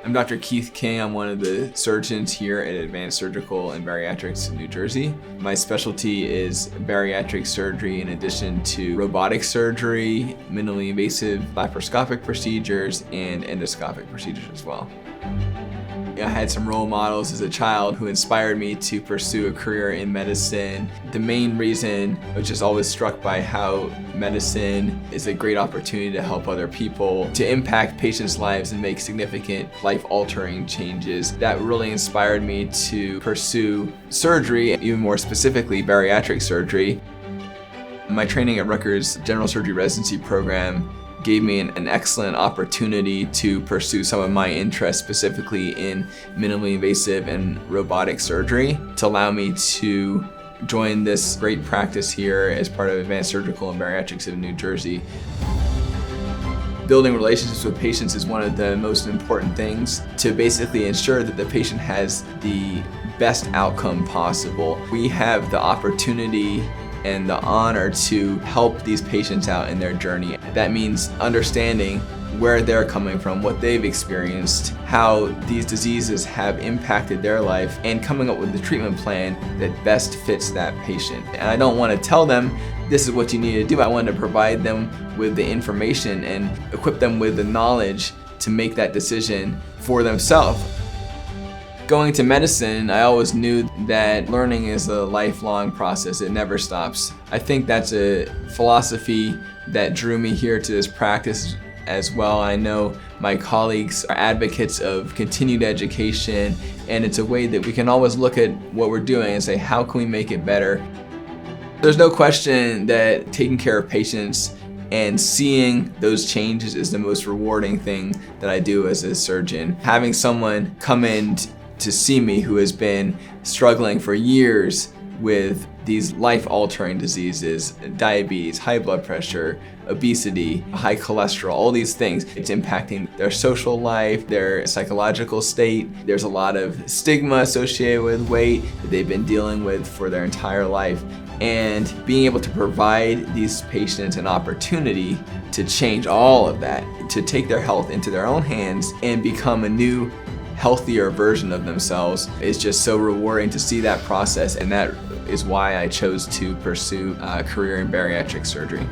I'm Dr. Keith King. I'm one of the surgeons here at Advanced Surgical and Bariatrics in New Jersey. My specialty is bariatric surgery in addition to robotic surgery, minimally invasive laparoscopic procedures, and endoscopic procedures as well. I had some role models as a child who inspired me to pursue a career in medicine. The main reason I was just always struck by how medicine is a great opportunity to help other people, to impact patients' lives and make significant life-altering changes. That really inspired me to pursue surgery, even more specifically bariatric surgery. My training at Rutgers General Surgery Residency Program gave me an excellent opportunity to pursue some of my interests, specifically in minimally invasive and robotic surgery, to allow me to join this great practice here as part of Advanced Surgical and Bariatrics in New Jersey. Building relationships with patients is one of the most important things to basically ensure that the patient has the best outcome possible. We have the opportunity and the honor to help these patients out in their journey. That means understanding where they're coming from, what they've experienced, how these diseases have impacted their life, and coming up with the treatment plan that best fits that patient. And I don't want to tell them, this is what you need to do. I want to provide them with the information and equip them with the knowledge to make that decision for themselves. Going to medicine, I always knew that learning is a lifelong process. It never stops. I think that's a philosophy that drew me here to this practice as well. I know my colleagues are advocates of continued education, and it's a way that we can always look at what we're doing and say, how can we make it better? There's no question that taking care of patients and seeing those changes is the most rewarding thing that I do as a surgeon. Having someone come in to see me who has been struggling for years with these life-altering diseases, diabetes, high blood pressure, obesity, high cholesterol, all these things. It's impacting their social life, their psychological state. There's a lot of stigma associated with weight that they've been dealing with for their entire life. And being able to provide these patients an opportunity to change all of that, to take their health into their own hands and become a new, healthier version of themselves is just so rewarding to see that process, and that is why I chose to pursue a career in bariatric surgery.